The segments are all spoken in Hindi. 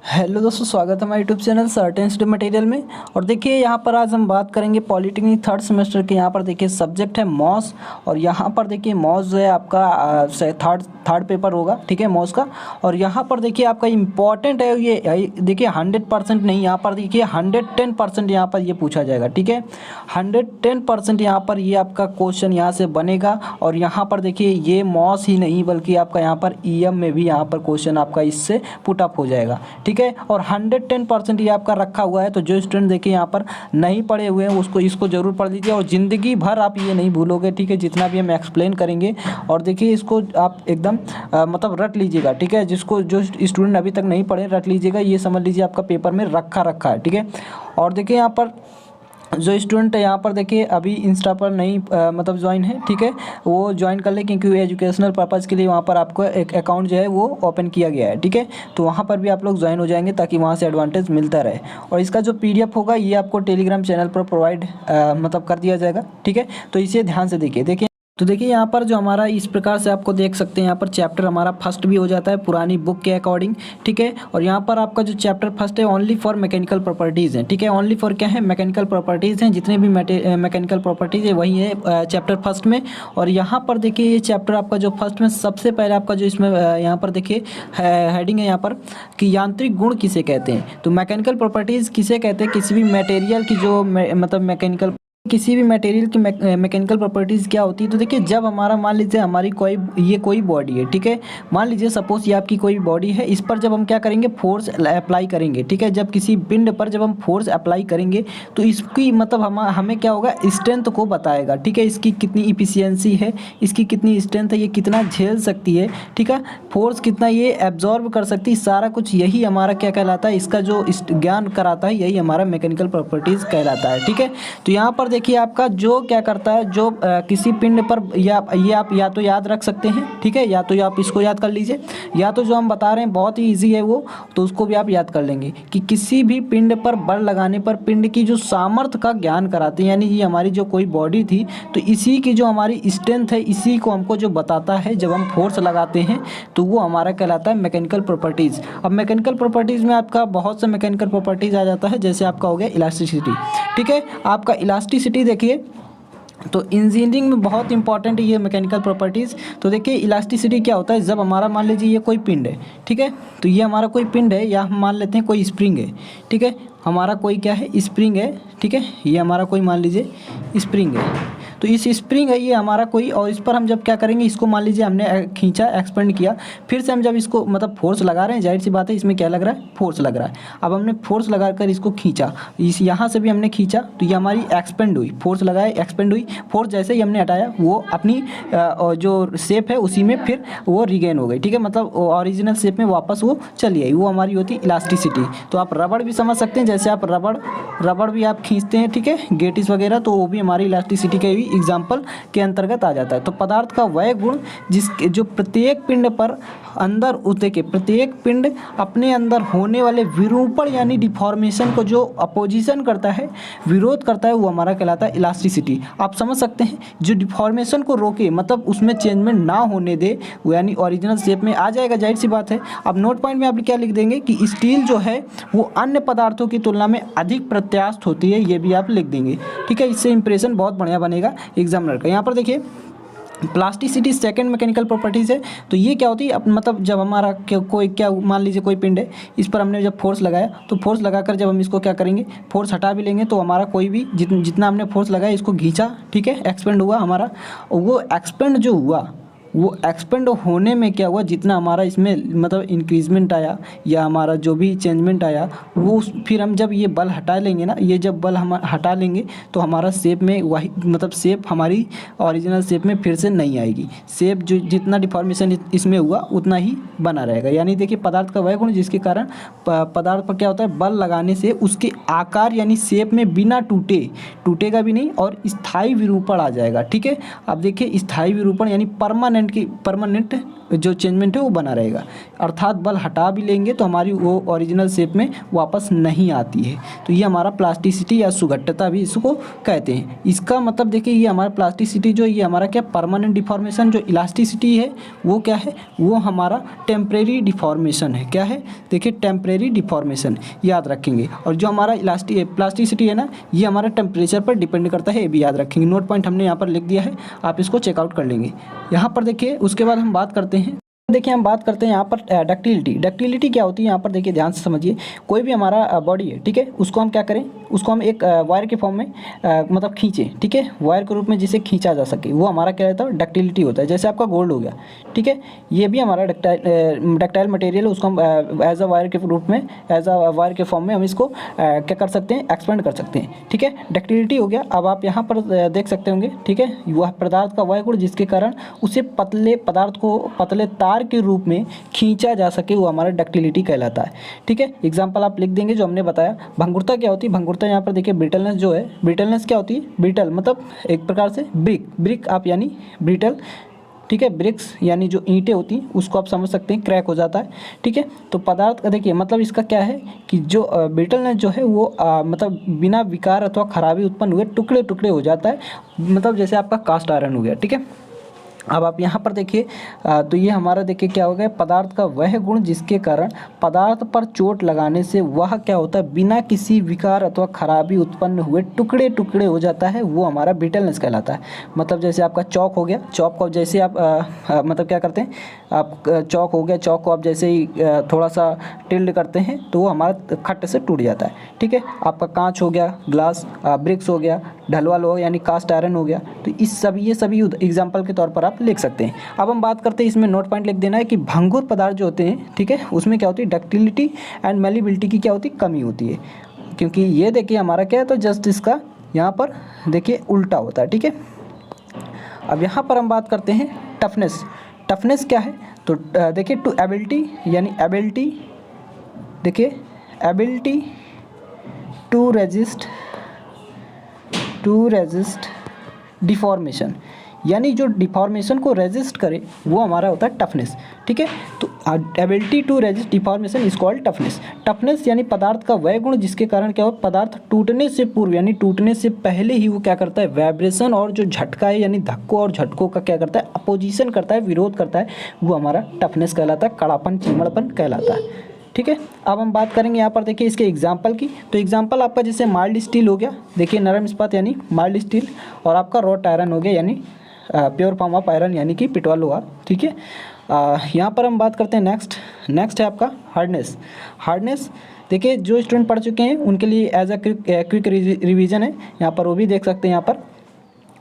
हेलो दोस्तों, स्वागत है हमारे YouTube channel certain study material में। और देखिए यहाँ पर आज हम बात करेंगे पॉलिटेक्निक थर्ड सेमेस्टर के। यहाँ पर देखिए सब्जेक्ट है मॉस, और यहाँ पर देखिए मॉस जो है आपका थर्ड पेपर होगा, ठीक है, मॉस का। और यहाँ पर देखिए आपका इम्पॉर्टेंट है ये देखिए 100% नहीं, यहाँ पर देखिए 110% यहाँ पर ये पूछा जाएगा, ठीक है। 110% यहाँ पर ये आपका क्वेश्चन यहाँ से बनेगा। और यहाँ पर देखिए ये मॉस ही नहीं बल्कि आपका यहाँ पर ईएम में भी यहाँ पर क्वेश्चन आपका इससे पुटअप हो जाएगा, ठीक है। और 110% ये आपका रखा हुआ है। तो जो स्टूडेंट देखिए यहाँ पर नहीं पढ़े हुए हैं उसको इसको ज़रूर पढ़ लीजिए, और ज़िंदगी भर आप ये नहीं भूलोगे, ठीक है, जितना भी हम एक्सप्लेन करेंगे। और देखिए इसको आप एकदम मतलब रट लीजिएगा, ठीक है। जो स्टूडेंट अभी तक नहीं पढ़े रट लीजिएगा, ये समझ लीजिए आपका पेपर में रखा है, ठीक है। और देखिए यहाँ पर जो स्टूडेंट है यहाँ पर देखिए अभी इंस्टा पर नहीं मतलब ज्वाइन है, ठीक है, वो ज्वाइन कर ले, क्योंकि वो एजुकेशनल पर्पज़ के लिए वहाँ पर आपको एक अकाउंट जो है वो ओपन किया गया है, ठीक है। तो वहाँ पर भी आप लोग ज्वाइन हो जाएंगे ताकि वहाँ से एडवांटेज मिलता रहे। और इसका जो PDF होगा ये आपको टेलीग्राम चैनल पर प्रोवाइड मतलब कर दिया जाएगा, ठीक है। तो इसे ध्यान से देखिए। तो देखिए यहाँ पर जो हमारा इस प्रकार से आपको देख सकते हैं, यहाँ पर चैप्टर हमारा फर्स्ट भी हो जाता है पुरानी बुक के अकॉर्डिंग, ठीक है। और यहाँ पर आपका जो चैप्टर फर्स्ट है ओनली फॉर मैकेनिकल प्रॉपर्टीज़ हैं, ठीक है। ओनली फॉर क्या है, मैकेनिकल प्रॉपर्टीज़ हैं, जितने भी मैकेनिकल प्रॉपर्टीज़ है वही है चैप्टर फर्स्ट में। और यहाँ पर देखिए ये चैप्टर आपका जो फर्स्ट में सबसे पहले आपका जो इसमें यहाँ पर देखिए हेडिंग है यहाँ पर कि यांत्रिक गुण किसे कहते हैं। तो मैकेनिकल प्रॉपर्टीज़ किसे कहते हैं, किसी भी मटेरियल की जो मतलब किसी भी मटेरियल की मैकेनिकल प्रॉपर्टीज़ क्या होती है। तो देखिए जब हमारा मान लीजिए हमारी कोई बॉडी है, ठीक है। मान लीजिए सपोज ये आपकी कोई बॉडी है, इस पर जब हम क्या करेंगे, फोर्स अप्लाई करेंगे, ठीक है। जब किसी पिंड पर जब हम फोर्स अप्लाई करेंगे तो इसकी मतलब हमें क्या होगा, स्ट्रेंथ को बताएगा, ठीक है। इसकी कितनी इफिशियंसी है, इसकी कितनी स्ट्रेंथ है, ये कितना झेल सकती है, ठीक है, फोर्स कितना ये एब्जॉर्ब कर सकती है, सारा कुछ यही हमारा क्या कहलाता है, इसका जो ज्ञान कराता है यही हमारा मैकेनिकल प्रॉपर्टीज़ कहलाता है, ठीक है। तो यहाँ पर देखिए आपका जो क्या करता है, जो किसी पिंड पर ये आप या तो याद रख सकते हैं, ठीक है, या तो आप इसको याद कर लीजिए, या तो जो हम बता रहे हैं बहुत ही इजी है वो, तो उसको भी आप याद कर लेंगे कि किसी भी पिंड पर बल लगाने पर पिंड की जो सामर्थ्य का ज्ञान कराते हैं, यानी ये हमारी जो कोई बॉडी थी तो इसी की जो हमारी स्ट्रेंथ है इसी को हमको जो बताता है जब हम फोर्स लगाते हैं, तो वो हमारा कहलाता है मैकेनिकल प्रॉपर्टीज़। अब मैकेनिकल प्रॉपर्टीज़ में आपका बहुत से मैकेनिकल प्रॉपर्टीज़ आ जाता है, जैसे आपका हो गया इलास्टिसिटी, ठीक है। आपका इलास्टिसिटी देखिए तो इंजीनियरिंग में बहुत इंपॉर्टेंट है ये मैकेनिकल प्रॉपर्टीज़। तो देखिए इलास्टिसिटी क्या होता है, जब हमारा मान लीजिए ये कोई पिंड है, ठीक है, तो ये हमारा कोई पिंड है, या हम मान लेते हैं कोई स्प्रिंग है, ठीक है, हमारा कोई क्या है, स्प्रिंग है, ठीक है, ये हमारा कोई मान लीजिए स्प्रिंग है। तो इस स्प्रिंग है ये हमारा कोई, और इस पर हम जब क्या करेंगे, इसको मान लीजिए हमने खींचा, एक्सपेंड किया, फिर से हम जब इसको मतलब फोर्स लगा रहे हैं, जाहिर सी बात है इसमें क्या लग रहा है, फोर्स लग रहा है। अब हमने फोर्स लगाकर इसको खींचा, इस यहाँ से भी हमने खींचा तो ये हमारी एक्सपेंड हुई, फोर्स लगाए एक्सपेंड हुई, फोर्स जैसे ही हमने हटाया वो अपनी जो शेप है उसी में फिर वो रिगेन हो गई, ठीक है, मतलब ओरिजिनल शेप में वापस वो चली आई, वो हमारी होती है इलास्टिसिटी। तो आप रबड़ भी समझ सकते हैं, जैसे आप रबड़ भी आप खींचते हैं, ठीक है, गेटिस वगैरह, तो वो भी हमारी इलास्टिसिटी के एग्जाम्पल के अंतर्गत आ जाता है। तो पदार्थ का वह गुण जिसके जो प्रत्येक पिंड पर अंदर देखिए प्रत्येक पिंड अपने अंदर होने वाले विरूपण यानी डिफॉर्मेशन को जो अपोजिशन करता है, विरोध करता है, वो हमारा कहलाता है इलास्टिसिटी। आप समझ सकते हैं, जो डिफॉर्मेशन को रोके मतलब उसमें चेंजमेंट ना होने दे, वो यानी ओरिजिनल शेप में आ जाएगा, जाहिर सी बात है। अब नोट पॉइंट में आप क्या लिख देंगे कि स्टील जो है वो अन्य पदार्थों की तुलना में अधिक प्रत्यास्थ होती है, ये भी आप लिख देंगे, ठीक है। इससे इंप्रेशन बहुत बढ़िया बनेगा एग्जामिनर का। यहाँ पर देखिए प्लास्टिसिटी सेकंड मैकेनिकल प्रॉपर्टीज़ है। तो ये क्या होती है, मतलब जब हमारा कोई क्या मान लीजिए कोई पिंड है, इस पर हमने जब फोर्स लगाया तो फोर्स लगाकर जब हम इसको क्या करेंगे, फोर्स हटा भी लेंगे, तो हमारा कोई भी जितना हमने फोर्स लगाया इसको खींचा, ठीक है, एक्सपेंड हुआ हमारा, वो एक्सपेंड जो हुआ वो एक्सपेंड होने में क्या हुआ, जितना हमारा इसमें मतलब इंक्रीजमेंट आया या हमारा जो भी चेंजमेंट आया, वो फिर हम जब ये बल हटा लेंगे ना, ये जब बल हम हटा लेंगे तो हमारा शेप में वही मतलब शेप हमारी ओरिजिनल शेप में फिर से नहीं आएगी, शेप जो जितना डिफॉर्मेशन इसमें हुआ उतना ही बना रहेगा। यानी देखिए पदार्थ का वह गुण जिसके कारण पदार्थ पर क्या होता है, बल लगाने से उसके आकार यानी शेप में बिना टूटेगा भी नहीं और स्थायी विरूपण आ जाएगा, ठीक है। अब देखिए स्थायी विरूपण यानी परमानेंट परमानेंट जो चेंजमेंट है वो बना रहेगा, अर्थात बल हटा भी लेंगे तो हमारी वो ओरिजिनल शेप में वापस नहीं आती है। तो ये हमारा प्लास्टिसिटी या सुघट्टता भी इसको कहते हैं। इसका मतलब देखिए ये हमारा प्लास्टिसिटी जो ये हमारा क्या परमानेंट डिफॉर्मेशन, जो इलास्टिसिटी है वो क्या है, वो हमारा टेम्परेरी डिफॉर्मेशन है। क्या है, देखिए टेम्परेरी डिफॉर्मेशन याद रखेंगे। और जो हमारा प्लास्टिसिटी है ना, ये हमारा टेम्परेचर पर डिपेंड करता है, ये भी याद रखेंगे। नोट पॉइंट हमने यहाँ पर लिख दिया है, आप इसको चेकआउट कर लेंगे। यहाँ पर देखिए उसके बाद हम बात करते हैं, देखिए हम बात करते हैं यहाँ पर डक्टिलिटी। डक्टिलिटी क्या होती है, यहाँ पर देखिए ध्यान से समझिए। कोई भी हमारा बॉडी है, ठीक है, उसको हम क्या करें, उसको हम एक वायर के फॉर्म में मतलब खींचें, ठीक है, वायर के रूप में जिसे खींचा जा सके, वो हमारा क्या रहता है, डक्टिलिटी होता है। जैसे आपका गोल्ड हो गया, ठीक है, ये भी हमारा डक्टाइल मटेरियल है, उसको हम एज अ वायर के रूप में, एज अ वायर के फॉर्म में हम इसको क्या कर सकते हैं, एक्सपेंड कर सकते हैं, ठीक है। डक्टिलिटी हो गया। अब आप यहाँ पर देख सकते होंगे, ठीक है, वह पदार्थ का वह गुण जिसके कारण उसे पतले पदार्थ को पतले तार के रूप में खींचा जा सके, वो हमारा डक्टिलिटी कहलाता है, ठीक है। एग्जांपल आप लिख देंगे जो हमने बताया। भंगुरता क्या होती है, भंगुरता यहाँ पर देखिए ब्रिटलनेस जो है, ब्रिटलनेस क्या होती है, ब्रिटल मतलब एक प्रकार से ब्रिक आप यानी ब्रिटल, ठीक है, ब्रिक्स यानी जो ईंटें होती हैं उसको आप समझ सकते हैं क्रैक हो जाता है, ठीक है। तो पदार्थ का देखिए मतलब इसका क्या है कि जो ब्रिटलनेस जो है वो मतलब बिना विकार अथवा खराबी उत्पन्न हुए टुकड़े टुकड़े हो जाता है, मतलब जैसे आपका कास्ट आयरन हो गया, ठीक है। अब आप यहाँ पर देखिए तो ये हमारा देखिए क्या हो गया, पदार्थ का वह गुण जिसके कारण पदार्थ पर चोट लगाने से वह क्या होता है, बिना किसी विकार अथवा खराबी उत्पन्न हुए टुकड़े टुकड़े हो जाता है, वो हमारा ब्रिटलनेस कहलाता है। मतलब जैसे आपका चौक हो गया, चौक को जैसे आप मतलब क्या करते हैं, आप चौक हो गया, चौक को आप जैसे ही थोड़ा सा टिल्ड करते हैं तो वो हमारा खट से टूट जाता है, ठीक है। आपका कांच हो गया, ग्लास, ब्रिक्स हो गया, ढलवाल हो गया यानी कास्ट आयरन हो गया। तो ये सभी एग्जाम्पल के तौर पर आप लिख सकते हैं। अब हम बात करते हैं, इसमें नोट पॉइंट लिख देना है कि भंगुर पदार्थ जो होते हैं, ठीक है, उसमें क्या होती है, डक्टिलिटी एंड मेलिबिलिटी की क्या होती है, कमी होती है। क्योंकि ये देखिए हमारा क्या है, तो जस्ट इसका यहाँ पर देखिए उल्टा होता है, ठीक है। अब यहाँ पर हम बात करते हैं टफनेस। टफनेस क्या है, तो देखिए टू एबिलिटी यानी एबिलिटी, देखिए एबिलिटी टू रेजिस्ट डिफॉर्मेशन, यानी जो डिफॉर्मेशन को रेजिस्ट करे वो हमारा होता है टफनेस, ठीक है। तो ability to resist deformation is called toughness. Toughness यानी पदार्थ का वह गुण जिसके कारण क्या हो, पदार्थ टूटने से पूर्व यानी टूटने से पहले ही वो क्या करता है, वाइब्रेशन और जो झटका है यानी धक्कों और झटकों का क्या करता है, अपोजिशन करता है, विरोध करता है, वो हमारा टफनेस कहलाता है, कड़ापन चिमड़पन कहलाता है, ठीक है। अब हम बात करेंगे यहाँ पर देखिए इसके एग्जाम्पल की। तो एग्जाम्पल आपका जैसे माइल्ड स्टील हो गया, देखिए नरम इस्पात यानी माइल्ड स्टील, और आपका रॉट आयरन हो गया यानी प्योर फॉर्म ऑफ आयरन यानी कि पिटवा लोहा, ठीक है। यहाँ पर हम बात करते हैं नेक्स्ट है आपका हार्डनेस। हार्डनेस देखिए जो स्टूडेंट पढ़ चुके हैं उनके लिए एज अ क्विक रिवीजन है, यहाँ पर वो भी देख सकते हैं यहाँ पर,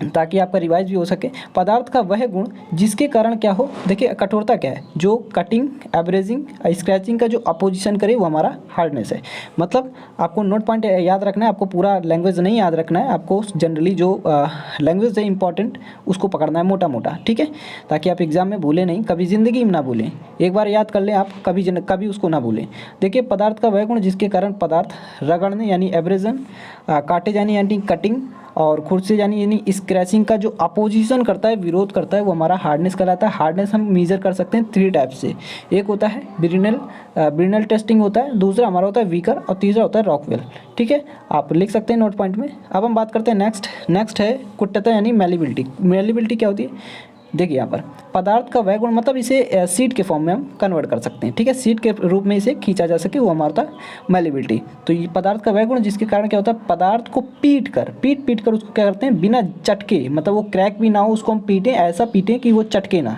ताकि आपका रिवाइज भी हो सके। पदार्थ का वह गुण जिसके कारण क्या हो, देखिए कठोरता क्या है, जो कटिंग, एब्रेजिंग, स्क्रैचिंग का जो अपोजिशन करे वो हमारा हार्डनेस है। मतलब आपको नोट पॉइंट याद रखना है, आपको पूरा लैंग्वेज नहीं याद रखना है, आपको जनरली जो लैंग्वेज है इंपॉर्टेंट उसको पकड़ना है मोटा मोटा, ठीक है, ताकि आप एग्जाम में भूलें नहीं, कभी ज़िंदगी में ना भूलें। एक बार याद कर लें आप, कभी उसको ना भूलें। देखिए पदार्थ का वह गुण जिसके कारण पदार्थ रगड़ने यानी एब्रेजन, काटे जाने यानी कटिंग, और खुरसे यानी स्क्रैचिंग का जो अपोजिशन करता है, विरोध करता है, वो हमारा हार्डनेस कहलाता है। हार्डनेस हम मेजर कर सकते हैं 3 टाइप से। एक होता है ब्रिनल टेस्टिंग होता है, दूसरा हमारा होता है वीकर, और तीसरा होता है रॉकवेल, ठीक है, आप लिख सकते हैं नोट पॉइंट में। अब हम बात करते हैं नेक्स्ट है कुट्टता यानी मेलिबिलिटी। मेलिबिलिटी क्या होती है, देखिए यहाँ पर पदार्थ का वह गुण, मतलब इसे सीट के फॉर्म में हम कन्वर्ट कर सकते हैं, ठीक है, सीट के रूप में इसे खींचा जा सके, वो हमारा होता है मेलिबिलिटी। तो ये पदार्थ का वह गुण जिसके कारण क्या होता है, पदार्थ को पीट कर उसको क्या करते हैं, बिना चटके, मतलब वो क्रैक भी ना हो, उसको हम पीटें, ऐसा पीटें कि वो चटके ना,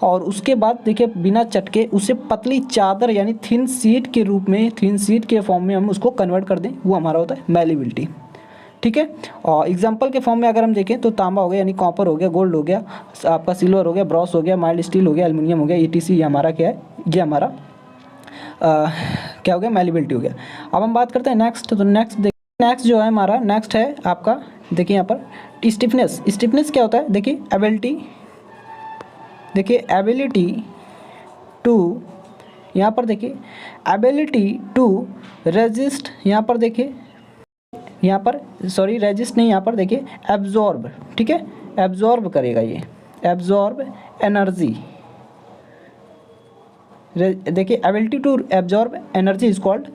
और उसके बाद देखिए बिना चटके उसे पतली चादर यानी थिन सीट के रूप में, थिन सीट के फॉर्म में हम उसको कन्वर्ट कर दें, वो हमारा होता है मेलिबिलिटी, ठीक है। और एग्जाम्पल के फॉर्म में अगर हम देखें तो तांबा हो गया यानी कॉपर हो गया, गोल्ड हो गया, आपका सिल्वर हो गया, ब्रॉस हो गया, माइल्ड स्टील हो गया, एल्युमिनियम हो गया, ईटीसी, ये हमारा क्या है, ये हमारा क्या हो गया, मेलिबिलिटी हो गया। अब हम बात करते हैं नेक्स्ट। तो नेक्स्ट जो है हमारा, नेक्स्ट है आपका, देखिए यहाँ पर स्टिफनेस क्या होता है, देखिए एबिलिटी टू, यहाँ पर देखिए एबिलिटी टू रेजिस्ट, यहाँ पर देखिए रेजिस्ट नहीं, यहाँ पर देखिए एब्जॉर्ब, ठीक है, एब्जॉर्ब करेगा, ये एब्जॉर्ब एनर्जी, देखिए ability to absorb energy is called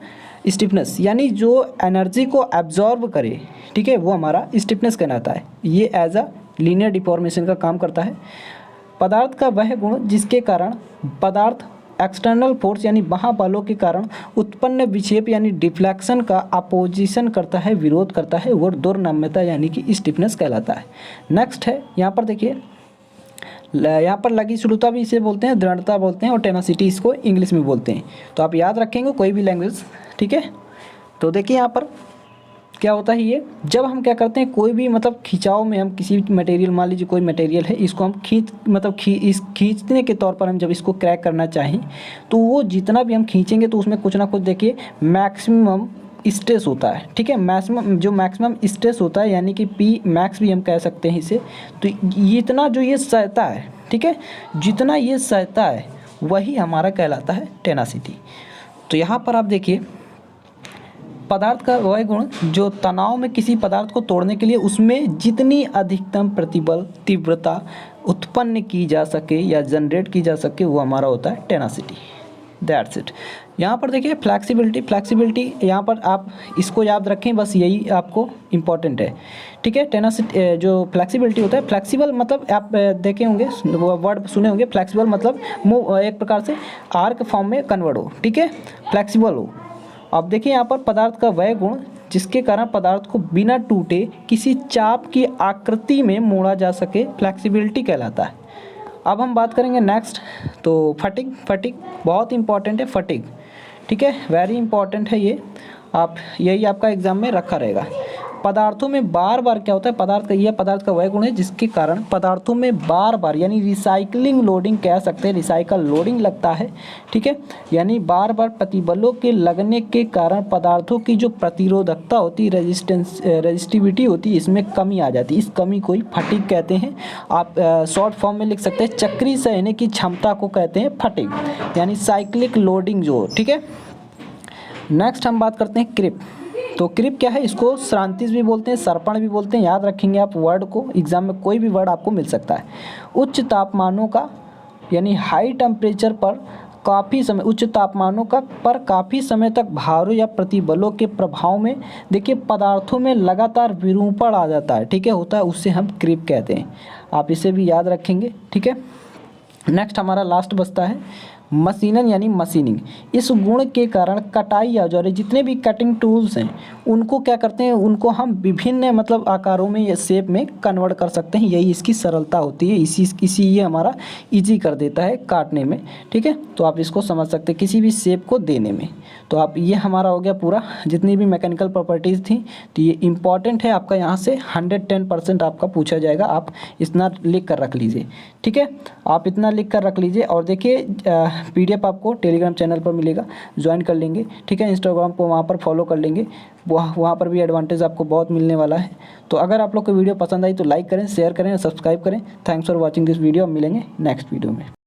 stiffness, यानी जो एनर्जी को एब्जॉर्ब करे, ठीक है, वो हमारा स्टिफनेस कहलाता है। ये एज अ लीनियर डिफॉर्मेशन का काम करता है। पदार्थ का वह गुण जिसके कारण पदार्थ एक्सटर्नल फोर्स यानी महाबलों के कारण उत्पन्न विक्षेप यानी डिफ्लेक्शन का अपोजिशन करता है, विरोध करता है, वो दुर्नम्यता यानी कि स्टिफनेस कहलाता है। नेक्स्ट है यहाँ पर देखिए, यहाँ पर लगी शुरुता भी इसे बोलते हैं, दृढ़ता बोलते हैं, और टेनासिटी इसको इंग्लिश में बोलते हैं। तो आप याद रखेंगे कोई भी लैंग्वेज, ठीक है। तो देखिए यहाँ पर क्या होता है, ये जब हम क्या करते हैं कोई भी मतलब खिंचाव में हम किसी मटेरियल, मान लीजिए कोई मटेरियल है, इसको हम खींचने के तौर पर हम जब इसको क्रैक करना चाहें तो वो जितना भी हम खींचेंगे तो उसमें कुछ ना कुछ देखिए मैक्सिमम स्ट्रेस होता है, ठीक है। मैक्सिमम स्ट्रेस होता है यानी कि पी मैक्स भी हम कह सकते हैं इसे। तो इतना जो ये सहता है, ठीक है, जितना ये सहता है वही हमारा कहलाता है टेनासिटी। तो यहाँ पर आप देखिए पदार्थ का वह गुण जो तनाव में किसी पदार्थ को तोड़ने के लिए उसमें जितनी अधिकतम प्रतिबल तीव्रता उत्पन्न की जा सके या जनरेट की जा सके वो हमारा होता है टेनासिटी। That's it. यहाँ पर देखिए फ्लैक्सिबिलिटी यहाँ पर आप इसको याद रखें, बस यही आपको इम्पॉर्टेंट है, ठीक है। टेनासिटी जो फ्लैक्सिबिलिटी होता है, फ्लैक्सिबल मतलब आप देखे होंगे, वर्ड सुने होंगे, फ्लैक्सिबल मतलब एक प्रकार से आर्क फॉर्म में कन्वर्ट हो, ठीक है, फ्लैक्सिबल हो। अब देखिए यहाँ पर पदार्थ का वह गुण जिसके कारण पदार्थ को बिना टूटे किसी चाप की आकृति में मोड़ा जा सके फ्लैक्सिबिलिटी कहलाता है। अब हम बात करेंगे नेक्स्ट, तो फटिग बहुत इंपॉर्टेंट है, फटिग, ठीक है, वेरी इंपॉर्टेंट है ये, आप यही आपका एग्जाम में रखा रहेगा। पदार्थों में बार बार क्या होता है, पदार्थ का वह गुण है जिसके कारण पदार्थों में बार बार यानी रिसाइकलिंग लोडिंग कह सकते हैं, रिसाइकल लोडिंग लगता है, ठीक है, यानी बार बार प्रतिबलों के लगने के कारण पदार्थों की जो प्रतिरोधकता होती है, रेजिस्टिविटी होती है, इसमें कमी आ जाती है। इस कमी को ही फटिग कहते हैं। आप शॉर्ट फॉर्म में लिख सकते हैं, चक्री सहने की क्षमता को कहते हैं फटिग, यानी साइक्लिक लोडिंग जो, ठीक है। नेक्स्ट हम बात करते हैं क्रिप। तो क्रिप क्या है, इसको श्रांतिज भी बोलते हैं, सर्पण भी बोलते हैं, याद रखेंगे आप वर्ड को, एग्जाम में कोई भी वर्ड आपको मिल सकता है। उच्च तापमानों का यानी हाई टेम्परेचर पर काफ़ी समय, उच्च तापमानों का पर काफ़ी समय तक भारों या प्रतिबलों के प्रभाव में देखिए पदार्थों में लगातार विरूपण आ जाता है, ठीक है, होता है, उससे हम क्रिप कहते हैं। आप इसे भी याद रखेंगे, ठीक है। नेक्स्ट हमारा लास्ट बचता है मशीनन यानी मशीनिंग। इस गुण के कारण कटाई औजार, जितने भी कटिंग टूल्स हैं उनको क्या करते हैं, उनको हम विभिन्न मतलब आकारों में या शेप में कन्वर्ट कर सकते हैं, यही इसकी सरलता होती है, इसी ये हमारा इजी कर देता है काटने में, ठीक है। तो आप इसको समझ सकते हैं किसी भी शेप को देने में। तो आप ये हमारा हो गया पूरा, जितनी भी मैकेनिकल प्रॉपर्टीज़ थी, तो ये इंपॉर्टेंट है आपका, यहाँ से 110% आपका पूछा जाएगा। आप इतना लिख कर रख लीजिए, ठीक है, आप इतना लिख कर रख लीजिए। और देखिए PDF आपको टेलीग्राम चैनल पर मिलेगा, ज्वाइन कर लेंगे, ठीक है, इंस्टाग्राम को वहाँ पर फॉलो कर लेंगे, वहाँ पर भी एडवांटेज आपको बहुत मिलने वाला है। तो अगर आप लोग को वीडियो पसंद आई तो लाइक करें, शेयर करें और सब्सक्राइब करें। Thanks for watching this video. मिलेंगे नेक्स्ट वीडियो में।